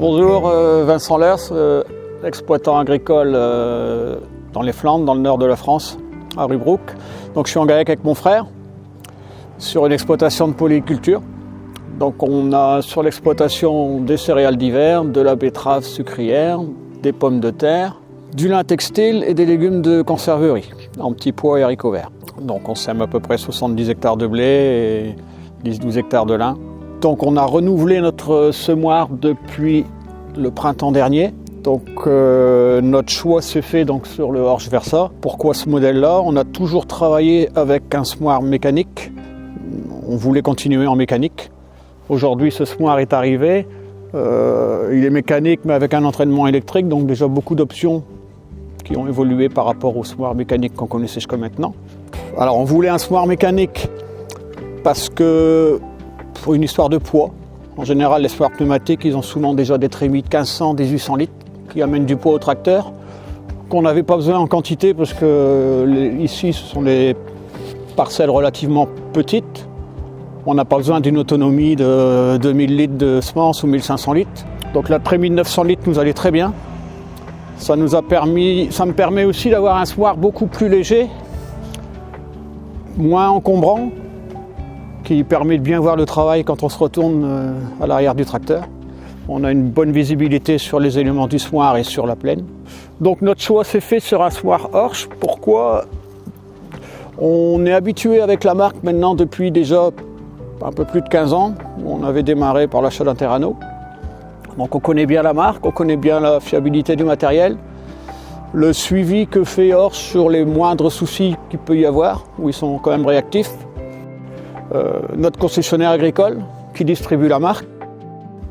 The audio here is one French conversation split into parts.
Bonjour, Vincent Lers, exploitant agricole dans les Flandres, dans le nord de la France, à Rubruck. Donc je suis en GAEC avec mon frère sur une exploitation de polyculture. Donc on a sur l'exploitation des céréales d'hiver, de la betterave sucrière, des pommes de terre, du lin textile et des légumes de conserverie, en petits pois et haricots verts. Donc on sème à peu près 70 hectares de blé et 10-12 hectares de lin. Donc on a renouvelé notre semoir depuis le printemps dernier. Donc notre choix s'est fait donc, sur le Horsch Versa. Pourquoi ce modèle-là? On a toujours travaillé avec un semoir mécanique. On voulait continuer en mécanique. Aujourd'hui ce semoir est arrivé. Il est mécanique mais avec un entraînement électrique, donc déjà beaucoup d'options qui ont évolué par rapport au semoir mécanique qu'on connaissait jusqu'à maintenant. Alors on voulait un semoir mécanique parce que pour une histoire de poids. En général, les semoirs pneumatiques, ils ont souvent déjà des trémies de 1500, 1800 litres qui amènent du poids au tracteur, qu'on n'avait pas besoin en quantité parce que ici, ce sont des parcelles relativement petites. On n'a pas besoin d'une autonomie de 2000 litres de semences ou 1500 litres. Donc la trémie de 900 litres nous allait très bien. Ça me permet aussi d'avoir un semoir beaucoup plus léger, moins encombrant, qui permet de bien voir le travail quand on se retourne à l'arrière du tracteur. On a une bonne visibilité sur les éléments du semoir et sur la plaine. Donc notre choix s'est fait sur un semoir Horsch. Pourquoi? On est habitué avec la marque maintenant depuis déjà un peu plus de 15 ans. On avait démarré par l'achat d'un Terrano. Donc on connaît bien la marque, on connaît bien la fiabilité du matériel. Le suivi que fait Horsch sur les moindres soucis qu'il peut y avoir, où ils sont quand même réactifs. Notre concessionnaire agricole qui distribue la marque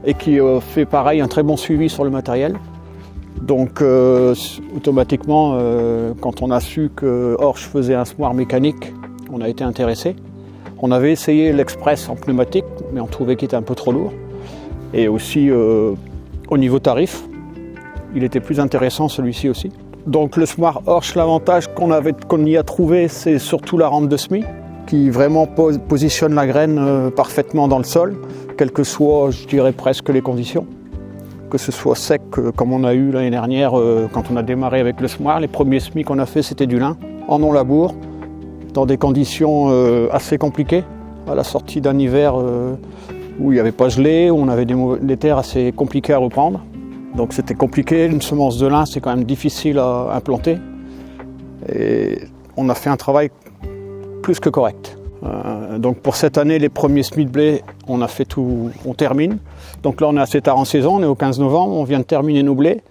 et qui fait pareil un très bon suivi sur le matériel. Donc automatiquement, quand on a su que Horsch faisait un semoir mécanique, on a été intéressé. On avait essayé l'Express en pneumatique, mais on trouvait qu'il était un peu trop lourd. Et aussi au niveau tarif, il était plus intéressant celui-ci aussi. Donc le semoir Horsch, l'avantage qu'on y a trouvé, c'est surtout la rampe de semis, qui vraiment positionne la graine parfaitement dans le sol, quelles que soient, je dirais, presque les conditions. Que ce soit sec, comme on a eu l'année dernière, quand on a démarré avec le semoir. Les premiers semis qu'on a fait, c'était du lin, en non-labour, dans des conditions assez compliquées, à la sortie d'un hiver où il n'y avait pas gelé, où on avait des terres assez compliquées à reprendre. Donc c'était compliqué, une semence de lin, c'est quand même difficile à implanter. Et on a fait un travail plus que correct. Donc pour cette année, les premiers semis de blé, on a fait tout, on termine. Donc là on est assez tard en saison, on est au 15 novembre, on vient de terminer nos blés,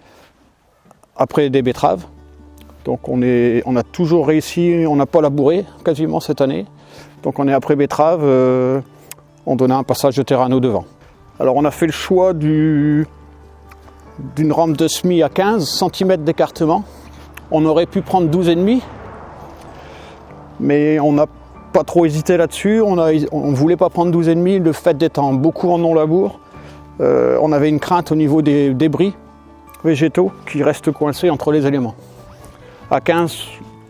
après des betteraves. Donc on a toujours réussi, on n'a pas labouré quasiment cette année. Donc on est après betterave, on donnait un passage de Terrano devant. Alors on a fait le choix d'une rampe de semis à 15 cm d'écartement. On aurait pu prendre 12,5. Mais on n'a pas trop hésité là-dessus, on ne voulait pas prendre 12,5, le fait d'être beaucoup en non-labour. On avait une crainte au niveau des débris végétaux qui restent coincés entre les éléments. À 15,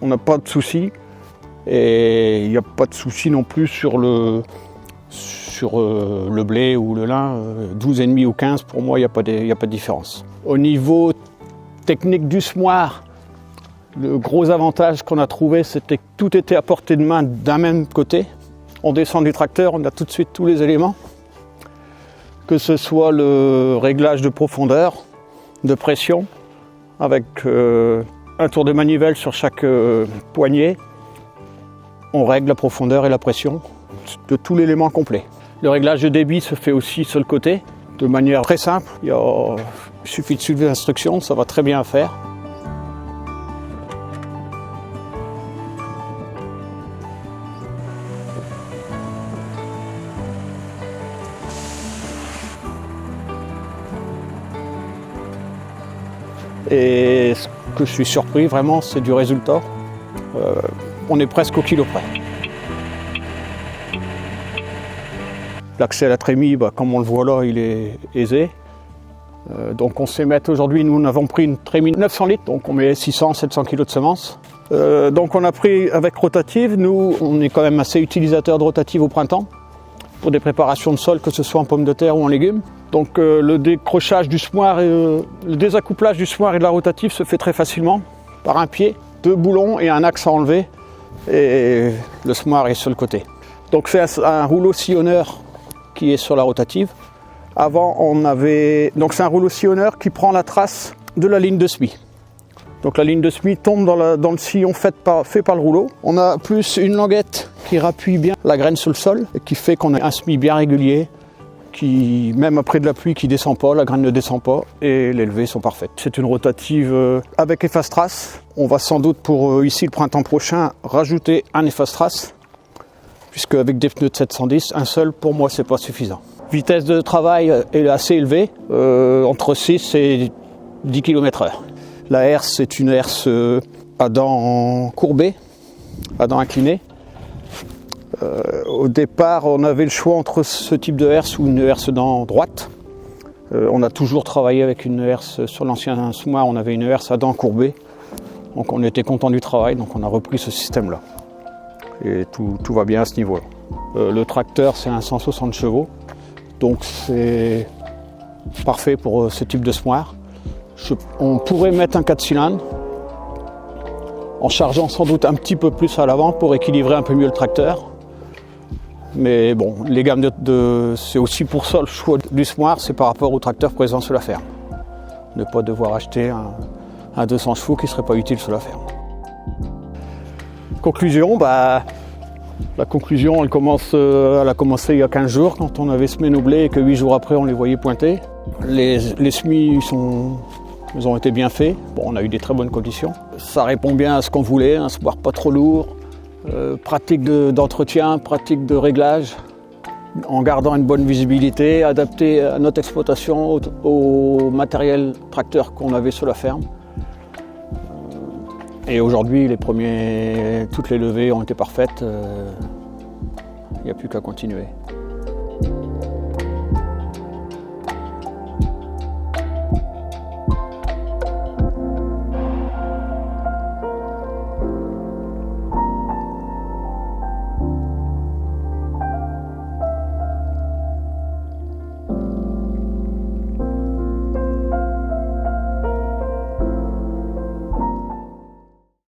on n'a pas de souci, et il n'y a pas de souci non plus sur le blé ou le lin. 12,5 ou 15, pour moi, il n'y a pas de différence. Au niveau technique du semoir, le gros avantage qu'on a trouvé, c'était que tout était à portée de main d'un même côté. On descend du tracteur, on a tout de suite tous les éléments. Que ce soit le réglage de profondeur, de pression, avec un tour de manivelle sur chaque poignée. On règle la profondeur et la pression de tout l'élément complet. Le réglage de débit se fait aussi sur le côté, de manière très simple. Il suffit de suivre les instructions, ça va très bien à faire. Et ce que je suis surpris vraiment, c'est du résultat. On est presque au kilo près. L'accès à la trémie, comme on le voit là, il est aisé. Donc on sait mettre aujourd'hui, nous avons pris une trémie de 900 litres, donc on met 600-700 kg de semences. Donc on a pris avec rotative, nous on est quand même assez utilisateur de rotative au printemps, pour des préparations de sol, que ce soit en pommes de terre ou en légumes. Donc le décrochage du semoir, le désaccouplage du semoir et de la rotative se fait très facilement par un pied, 2 boulons et un axe à enlever et le semoir est sur le côté. Donc c'est un rouleau sillonneur qui est sur la rotative. Avant on avait, donc c'est un rouleau sillonneur qui prend la trace de la ligne de semis. Donc la ligne de semis tombe dans le sillon fait par le rouleau. On a plus une languette qui rappuie bien la graine sur le sol et qui fait qu'on a un semis bien régulier, qui, même après de la pluie, qui ne descend pas, la graine ne descend pas et les levées sont parfaites. C'est une rotative avec efface-trace. On va sans doute pour ici le printemps prochain rajouter un efface-trace, puisque avec des pneus de 710, un seul pour moi c'est pas suffisant. Vitesse de travail est assez élevée, entre 6 et 10 km/h. La herse c'est une herse à dents courbées, à dents inclinées. Au départ, on avait le choix entre ce type de herse ou une herse dents droite. On a toujours travaillé avec une herse, sur l'ancien semoir, on avait une herse à dents courbées. Donc on était content du travail, donc on a repris ce système-là. Et tout va bien à ce niveau-là. Le tracteur, c'est un 160 chevaux, donc c'est parfait pour ce type de semoir. On pourrait mettre un 4 cylindres, en chargeant sans doute un petit peu plus à l'avant pour équilibrer un peu mieux le tracteur. Mais bon, les gammes c'est aussi pour ça le choix du semoir, c'est par rapport au tracteur présent sur la ferme. Ne pas devoir acheter un 200 chevaux qui ne serait pas utile sur la ferme. Conclusion, la conclusion elle a commencé il y a 15 jours quand on avait semé nos blés et que 8 jours après on les voyait pointer. Les semis ils ont été bien faits, bon, on a eu des très bonnes conditions. Ça répond bien à ce qu'on voulait, un semoir pas trop lourd. Pratique d'entretien, pratique de réglage, en gardant une bonne visibilité, adapté à notre exploitation, au matériel tracteur qu'on avait sur la ferme. Et aujourd'hui, toutes les levées ont été parfaites, il n'y a plus qu'à continuer.